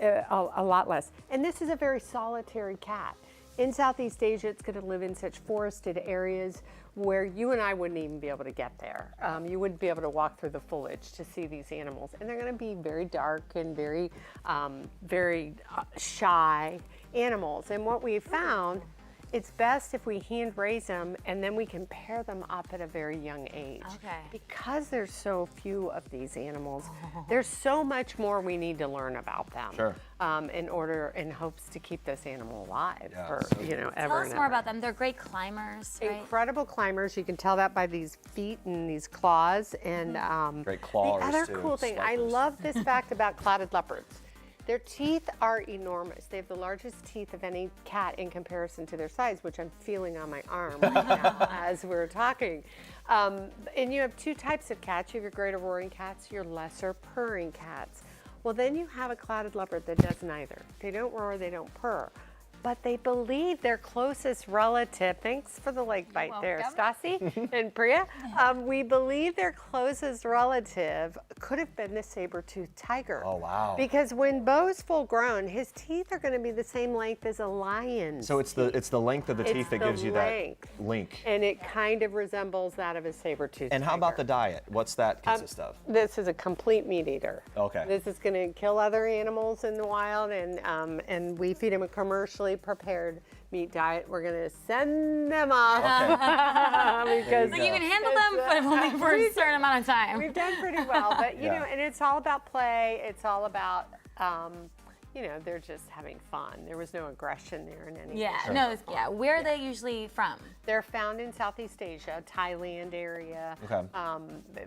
a lot less. And this is a very solitary cat. In Southeast Asia, it's going to live in such forested areas where you and I wouldn't even be able to get there. You wouldn't be able to walk through the foliage to see these animals. And they're going to be very dark and very, shy animals. And what we've found, it's best if we hand raise them and then we can pair them up at a very young age. Okay. Because there's so few of these animals, there's so much more we need to learn about them. Sure. In hopes to keep this animal alive for, ever Tell us and more ever. about them. They're great climbers, right? Incredible climbers. You can tell that by these feet and these claws. And great claws, the other too, cool thing, I love this fact about clouded leopards. Their teeth are enormous. They have the largest teeth of any cat in comparison to their size, which I'm feeling on my arm right now as we're talking. And you have two types of cats. You have your greater roaring cats, your lesser purring cats. Well, then you have a clouded leopard that does neither. They don't roar, they don't purr. but they believe their closest relative, thanks for the leg bite there, Stassi and Priya. We believe their closest relative could have been the saber-toothed tiger. Oh, wow. Because when Bo's full grown, his teeth are going to be the same length as a lion's. So it's the length of the teeth that gives you that link. And it kind of resembles that of a saber-toothed And how tiger. about the diet? What's that consist of? This is a complete meat eater. Okay. This is going to kill other animals in the wild, and we feed them a commercially prepared meat diet. We're going to send them off. Because you can handle them, but only for a certain amount of time. We've done pretty well, but you know, and it's all about play. It's all about, you know, they're just having fun. There was no aggression there in any way. Yeah. Where are they usually from? They're found in Southeast Asia, Thailand area. Okay.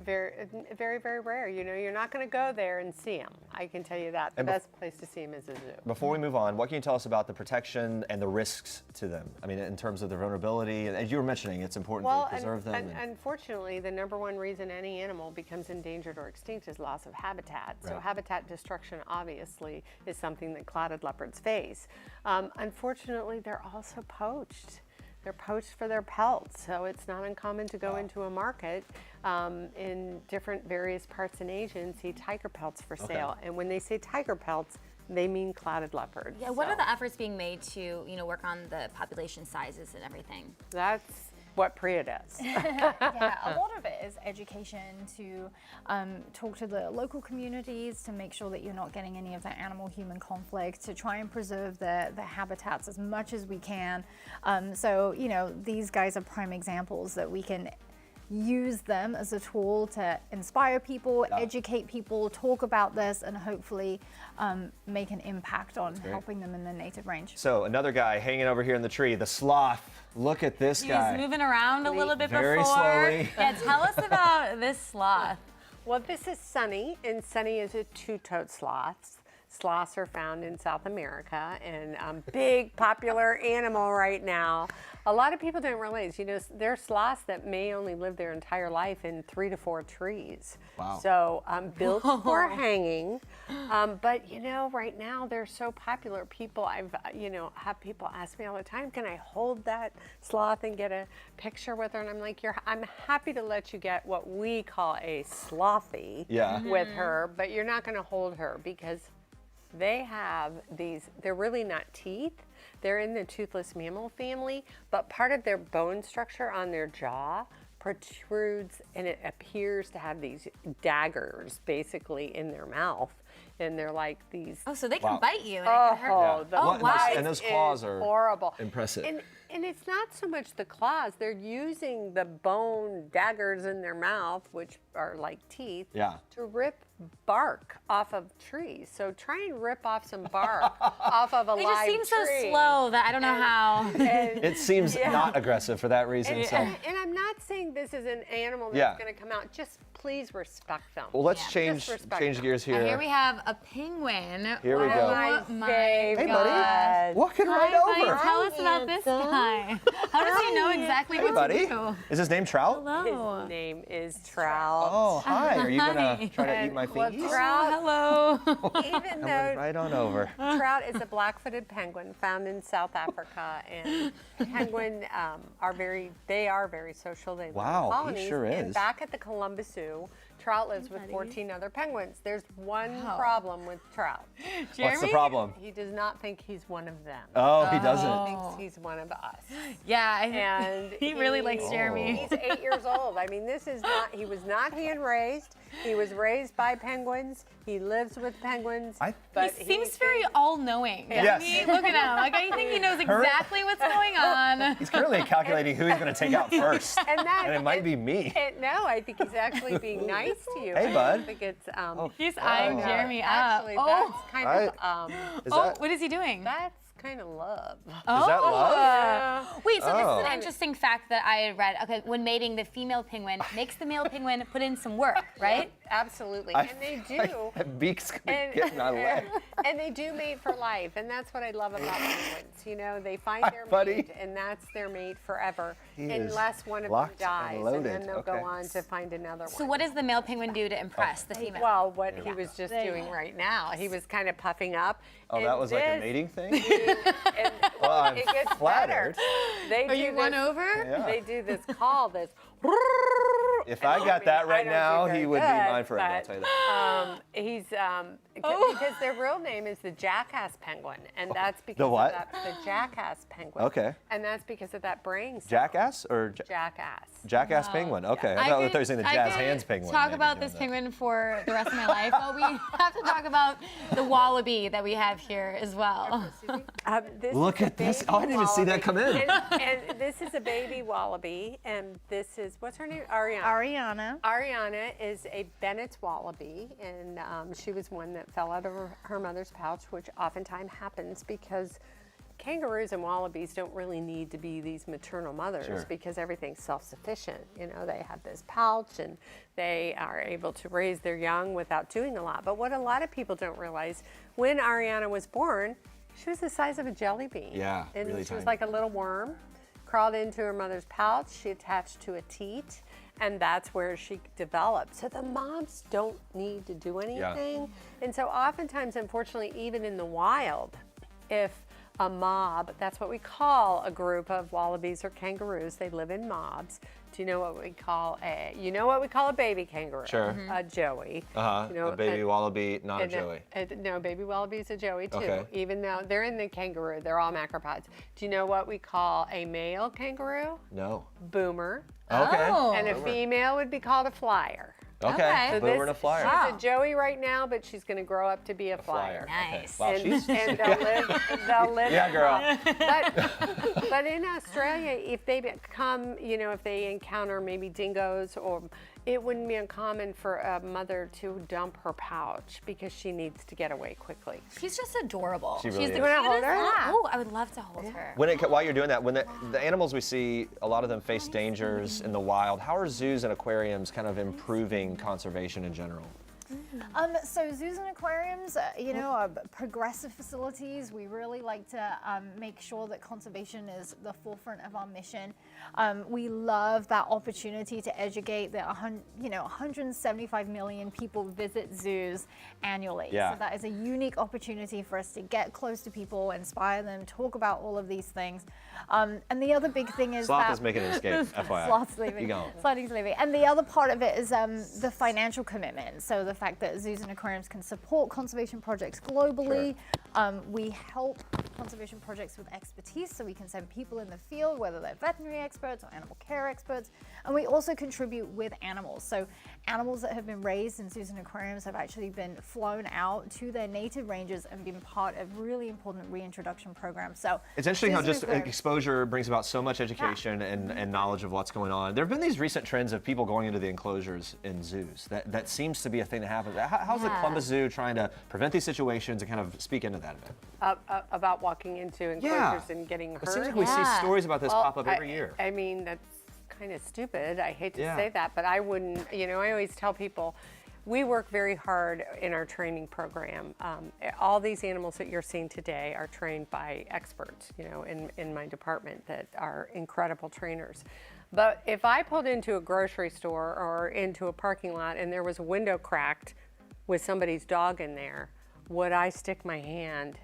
Very, very, very rare. You know, you're not going to go there and see them. I can tell you that. The best place to see them is a zoo. Before we move on, what can you tell us about the protection and the risks to them? I mean, in terms of the vulnerability, and as you were mentioning, it's important to preserve them. Unfortunately, the number one reason any animal becomes endangered or extinct is loss of habitat. So Right. habitat destruction, obviously, is something that clouded leopards face. Unfortunately, they're also poached. They're poached for their pelts, so it's not uncommon to go into a market in different various parts in Asia and see tiger pelts for sale. And when they say tiger pelts, they mean clouded leopards. Yeah, what are the efforts being made to, work on the population sizes and everything? That's what Priya does. Yeah, a lot of it is education to talk to the local communities to make sure that you're not getting any of that animal-human conflict, to try and preserve the habitats as much as we can. So, you know, these guys are prime examples that we can use them as a tool to inspire people, educate people, talk about this, and hopefully make an impact on helping them in their native range. So another guy hanging over here in the tree, the sloth. Look at this guy. He's moving around a little bit Very before. slowly. Yeah, tell us about this sloth. Well, this is Sunny, and Sunny is a two-toed sloth. Sloths are found in South America, and big popular animal right now. A lot of people don't realize, you know, there are sloths that may only live their entire life in 3 to 4 trees. Wow. So built for hanging, but you know, right now they're so popular. People, have people ask me all the time, can I hold that sloth and get a picture with her? And I'm like, I'm happy to let you get what we call a slothy with her, but you're not going to hold her because they have these, they're really not teeth. They're in the toothless mammal family, but part of their bone structure on their jaw protrudes, and it appears to have these daggers basically in their mouth. And they're like these. Oh, so they can bite you. And it can hurt. Wow. And those claws are horrible. Impressive. And it's not so much the claws. They're using the bone daggers in their mouth, which are like teeth, to rip bark off of trees. So try and rip off some bark off of a live tree. They just seem so slow that I don't know how. It seems not aggressive for that reason. And I'm not saying this is an animal that's going to come out. Just please respect them. Well, let's change gears here. Here we have a penguin. Here we go. My Hey, buddy. Walking right over. Tell us about this guy. How does he know exactly what to do? Is his name Trout? Hello. His name is Trout. Oh, hi. Are you going to try to eat my feet? Trout, Even though right on over. Trout is a black-footed penguin found in South Africa, and penguin are very social. They live in colonies. He sure is. And back at the Columbus Zoo, Trout lives with 14 other penguins. There's one problem with Trout. What's the problem? He does not think he's one of them. Oh, he doesn't. He thinks he's one of us. Yeah, and he really likes Jeremy. He's 8 years old. I mean, he was not hand-raised. He was raised by penguins. He lives with penguins. But he seems very all-knowing. Yes. I mean, look at him. Like, I think he knows exactly what's going on. He's currently calculating who he's going to take out first. And it might be me. No, I think he's actually being nice to you. Hey, bud. I think it's, he's eyeing Jeremy up. Actually, that's kind of, what is he doing? That's kind of love. Is that love? Wait, so this is an interesting fact that I had read. Okay, when mating, the female penguin makes the male penguin put in some work, right? Absolutely, and they do. That beak's going to get in my leg. And they do mate for life, and that's what I love about penguins. You know, they find their mate, and that's their mate forever, unless one of them dies, and then they'll go on to find another one. So what does the male penguin do to impress the female? Well, what he was just doing right now, he was kind of puffing up. Oh, that was like a mating thing? Well, it gets flattered. better. They Are do you won this- over? Yeah. They do this call, this. If I got that right I don't now, do he very would be good, mine forever, I'll but, tell you that. He's because their real name is the jackass penguin, and that's because The what? of that, the jackass penguin. Okay. And that's because of that brain cell. Jackass or Jackass. Jackass penguin? Okay, I thought they were saying the jazz hands penguin. Talk maybe about doing this that. penguin for the rest of my life. Well, we have to talk about the wallaby that we have here as well. This Look is a at this. baby Oh, I didn't even see that come in. And this is a baby wallaby, and this is, what's her name? Ariana. Ariana is a Bennett's wallaby, and she was one that fell out of her mother's pouch, which oftentimes happens because kangaroos and wallabies don't really need to be these maternal mothers Sure. because everything's self-sufficient. You know, they have this pouch and they are able to raise their young without doing a lot. But what a lot of people don't realize, when Ariana was born, she was the size of a jelly bean. Yeah, And really she was tiny. like a little worm, crawled into her mother's pouch. She attached to a teat, and that's where she developed. So the moms don't need to do anything. And so oftentimes, unfortunately, even in the wild, if a mob, that's what we call a group of wallabies or kangaroos, they live in mobs. Do you know what we call a baby kangaroo? Sure. A joey. You know, a baby wallaby, not a and joey. No, baby wallaby's a joey too. Okay. Even though they're in the kangaroo, they're all macropods. Do you know what we call a male kangaroo? No. Boomer. Okay. And a female would be called a flyer. Okay. So Boomer and a flyer. She's a joey right now, but she's going to grow up to be a flyer. Nice. Wow, And they'll live. Yeah, girl. But in Australia, if they become, if they encounter maybe dingoes, or it wouldn't be uncommon for a mother to dump her pouch because she needs to get away quickly. She's just adorable. She really She's is. the You wanna hold cutest. her? Yeah. Oh, I would love to hold her. While you're doing that, when the animals we see, a lot of them face dangers in the wild. How are zoos and aquariums kind of improving conservation in general? So zoos and aquariums, are progressive facilities. We really like to make sure that conservation is the forefront of our mission. We love that opportunity to educate. That 175 million people visit zoos annually. Yeah. So that is a unique opportunity for us to get close to people, inspire them, talk about all of these things. And the other big thing is Sloth that is making an escape, FYI. Sloth's leaving. You go. Sloth's leaving. And the other part of it is the financial commitment. So the fact that zoos and aquariums can support conservation projects globally. We help conservation projects with expertise, so we can send people in the field, whether they're veterinary experts or animal care experts. And we also contribute with animals. So animals that have been raised in zoos and aquariums have actually been flown out to their native ranges and been part of really important reintroduction programs. So It's interesting how zoos and just aquariums- exposure brings about so much education and knowledge of what's going on. There have been these recent trends of people going into the enclosures in zoos. That seems to be a thing that happens. How's the Columbus Zoo trying to prevent these situations and kind of speak into that a bit? About walking into enclosures and getting hurt. It seems like we see stories about this pop up every year. I mean, that's kind of stupid. I hate to Yeah. say that, but I wouldn't, I always tell people, we work very hard in our training program. All these animals that you're seeing today are trained by experts, in my department that are incredible trainers. But if I pulled into a grocery store or into a parking lot and there was a window cracked with somebody's dog in there, would I stick my hand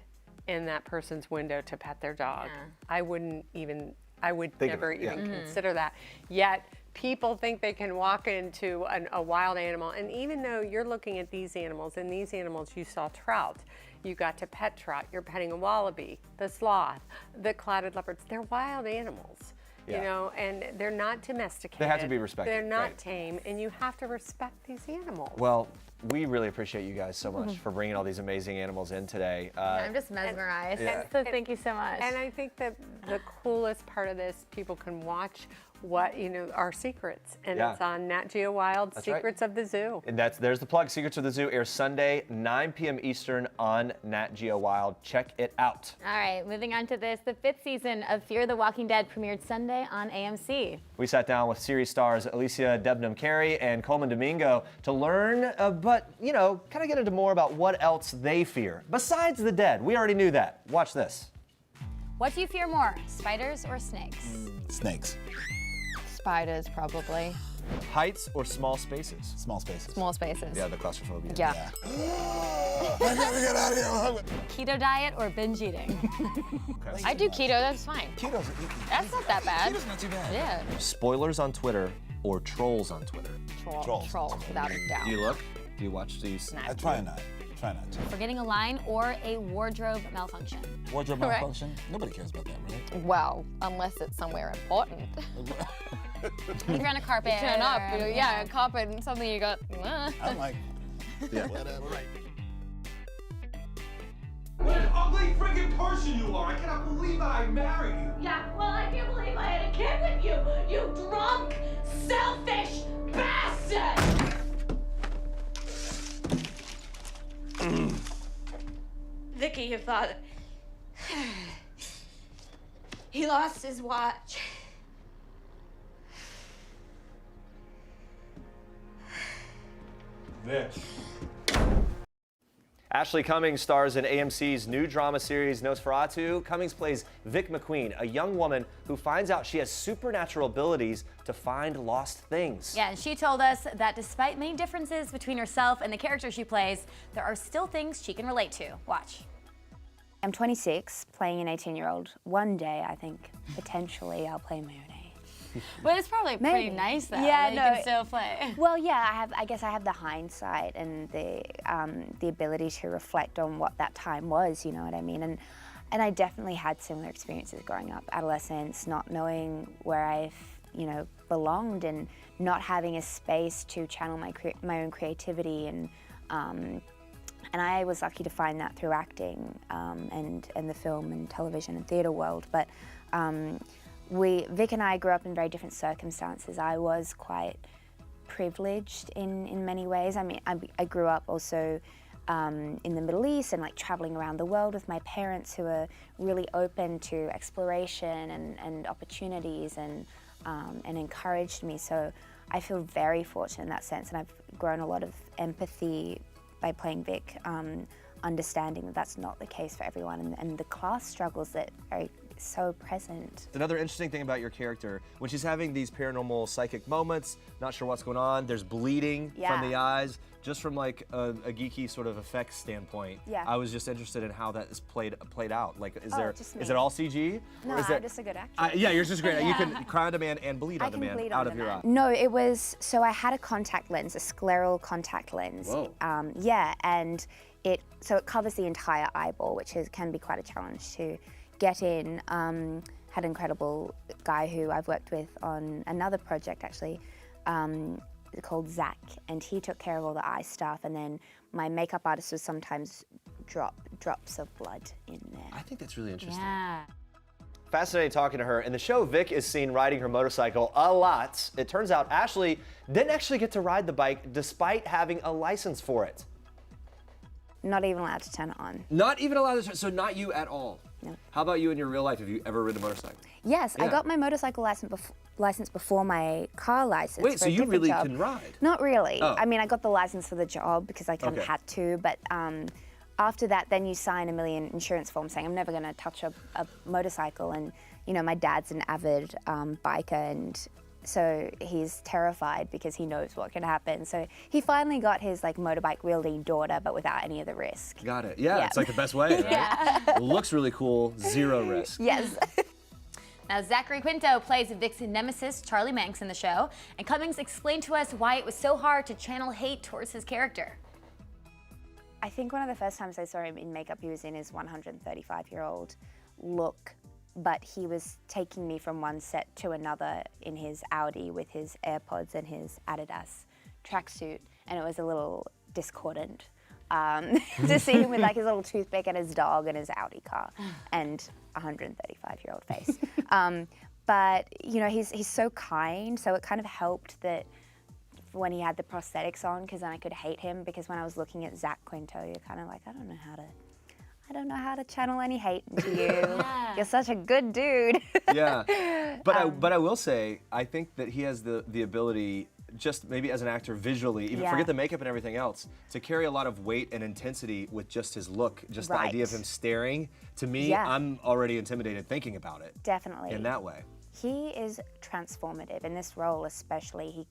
in that person's window to pet their dog? I wouldn't even, I would never even consider that. Yet people think they can walk into a wild animal, and even though you're looking at these animals, and these animals, you saw trout, you got to pet trout, you're petting a wallaby, the sloth, the clouded leopards, they're wild animals. And they're not domesticated. They have to be respected, They're not right. tame, and you have to respect these animals. Well, we really appreciate you guys so much for bringing all these amazing animals in today. I'm just mesmerized. So thank you so much. And I think that the coolest part of this, people can watch what, our secrets. And it's on Nat Geo Wild, That's right. Secrets of the Zoo. And there's the plug. Secrets of the Zoo airs Sunday, 9 p.m. Eastern on Nat Geo Wild. Check it out. All right, moving on to this. The 5th season of Fear the Walking Dead premiered Sunday on AMC. We sat down with series stars Alycia Debnam Colman Colman Domingo to learn, but, kind of get into more about what else they fear. Besides the dead, we already knew that. Watch this. What do you fear more, spiders or snakes? Snakes. Spiders, probably. Heights or small spaces? Small spaces. Small spaces. Yeah, the claustrophobia. Yeah. I gotta get out of here. keto diet or binge eating? I do keto, that's fine. That's not that bad. Keto's not too bad. Yeah. Spoilers on Twitter or trolls on Twitter? Trolls. Trolls, without a doubt. Do you look? Do you watch these? I try not. Try not to. Forgetting a line or a wardrobe malfunction? Wardrobe Correct. malfunction? Nobody cares about that, right? Well, unless it's somewhere important. If you're on a carpet. You turn up, or- yeah, a carpet and something you got. I'm like, Yeah. whatever. Right. What an ugly friggin' person you are! I cannot believe that I married you! Yeah, well, I can't believe I had a kid with you, you drunk, selfish bastard! Vicky, your father, he lost his watch. Vic. Ashleigh Cummings stars in AMC's new drama series Nosferatu. Cummings plays Vic McQueen, a young woman who finds out she has supernatural abilities to find lost things. Yeah, and she told us that despite many differences between herself and the character she plays, there are still things she can relate to. Watch. I'm 26, playing an 18-year-old. One day, I think, potentially, I'll play my own age. But it's probably pretty Maybe. nice though. Yeah, that you no. can still play. Well, yeah, I guess I have the hindsight and the ability to reflect on what that time was. You know what I mean? And I definitely had similar experiences growing up, adolescence, not knowing where I, belonged, and not having a space to channel my own creativity. And I was lucky to find that through acting and the film and television and theatre world. But Vic and I grew up in very different circumstances. I was quite privileged in many ways. I mean, I grew up also in the Middle East and traveling around the world with my parents, who are really open to exploration and opportunities and encouraged me. So I feel very fortunate in that sense, and I've grown a lot of empathy by playing Vic, understanding that that's not the case for everyone, and the class struggles that are so present. Another interesting thing about your character, when she's having these paranormal psychic moments, not sure what's going on, there's bleeding from the eyes, just from a geeky sort of effects standpoint. Yeah. I was just interested in how that is played out. Just is me. it all CG? No, Or is I'm just a good actor. yeah, you're just great. Yeah. You can cry on demand and bleed I on can demand bleed out on of your eye. No, it was, so I had a contact lens, a scleral contact lens. Whoa. And it covers the entire eyeball, which can be quite a challenge to get in. Had an incredible guy who I've worked with on another project actually, called Zach, and he took care of all the eye stuff, and then my makeup artist would sometimes drop drops of blood in there. I think that's really interesting. Yeah. Fascinating talking to her. In the show, Vic is seen riding her motorcycle a lot. It turns out Ashleigh didn't actually get to ride the bike despite having a license for it. Not even allowed to turn it on. Not even allowed to, so not you at all? No. How about you in your real life? Have you ever ridden a motorcycle? Yes, I Yeah. got my motorcycle license before my car license. Wait, for so a you different really job. can ride? Not really. Oh. I mean, I got the license for the job because I kind of Okay. had to, but after that, then you sign a million insurance forms saying, I'm never going to touch a motorcycle. And, my dad's an avid biker, and so he's terrified because he knows what can happen. So he finally got his motorbike wielding daughter, but without any of the risk. Got it. Yeah, it's the best way, right? Yeah. Looks really cool, zero risk. Yes. Now, Zachary Quinto plays Vic's nemesis, Charlie Manx, in the show, and Cummings explained to us why it was so hard to channel hate towards his character. I think one of the first times I saw him in makeup, he was in his 135-year-old look, but he was taking me from one set to another in his Audi with his AirPods and his Adidas tracksuit, and it was a little discordant to see him with his little toothpick and his dog and his Audi car and a 135-year-old face. But he's so kind, so it kind of helped that when he had the prosthetics on, because then I could hate him, because when I was looking at Zach Quinto, you're kind of like, I don't know how to channel any hate into you. Yeah. You're such a good dude. Yeah, but I will say, I think that he has the ability, just maybe as an actor visually, even forget the makeup and everything else, to carry a lot of weight and intensity with just his look. Just the idea of him staring, to me, I'm already intimidated thinking about it. Definitely. In that way. He is transformative in this role, especially.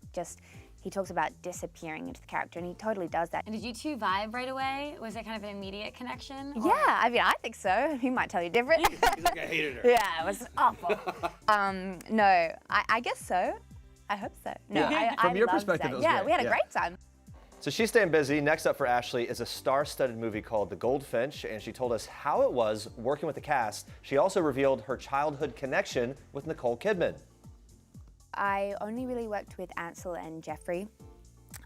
he talks about disappearing into the character, and he totally does that. And did you two vibe right away? Was it kind of an immediate connection? Yeah, I mean, I think so. He might tell you different. He's like, I hated her. Yeah, it was awful. No, I guess so. I hope so. No, Yeah. From your loved perspective, that. it was yeah, great. we had a Yeah. great time. So she's staying busy. Next up for Ashleigh is a star-studded movie called The Goldfinch, and she told us how it was working with the cast. She also revealed her childhood connection with Nicole Kidman. I only really worked with Ansel and Jeffrey.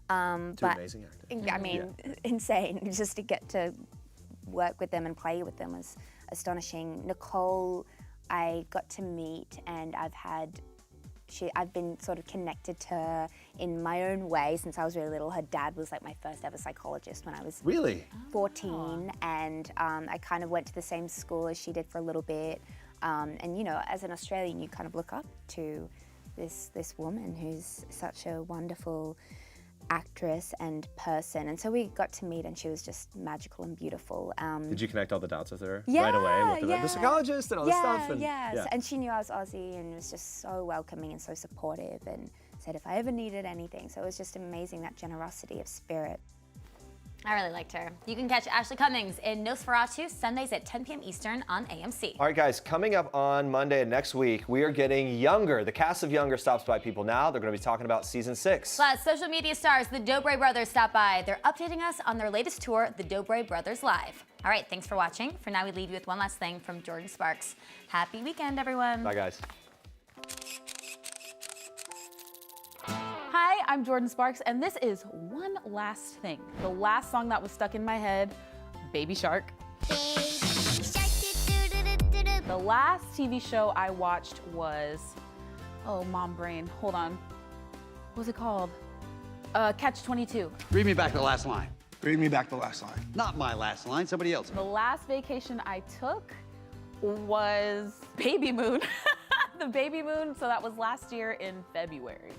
Two but amazing actors. I mean, insane. Just to get to work with them and play with them was astonishing. Nicole, I got to meet, and I've been sort of connected to her in my own way since I was really little. Her dad was like my first ever psychologist when I was 14, and I kind of went to the same school as she did for a little bit. And you know, as an Australian, you kind of look up to this woman who's such a wonderful actress and person. And so we got to meet, and she was just magical and beautiful. Did you connect all the dots with her Yeah, right away? With yeah. the psychologist and all this stuff? And, yes. yeah. And she knew I was Aussie and was just so welcoming and so supportive, and said if I ever needed anything. So it was just amazing, that generosity of spirit. I really liked her. You can catch Ashleigh Cummings in Nosferatu Sundays at 10 p.m. Eastern on AMC. All right, guys, coming up on Monday and next week, we are getting Younger. The cast of Younger stops by People Now. They're going to be talking about season 6. Plus, social media stars, the Dobre Brothers, stop by. They're updating us on their latest tour, the Dobre Brothers Live. All right, thanks for watching. For now, we leave you with one last thing from Jordin Sparks. Happy weekend, everyone. Bye, guys. Hi, I'm Jordin Sparks, and this is One Last Thing. The last song that was stuck in my head, Baby Shark. The last TV show I watched was, oh, mom brain, hold on. What was it called? Catch-22. Read me back the last line. Read me back the last line. Not my last line, somebody else. The last vacation I took was Baby Moon. The Baby Moon, so that was last year in February.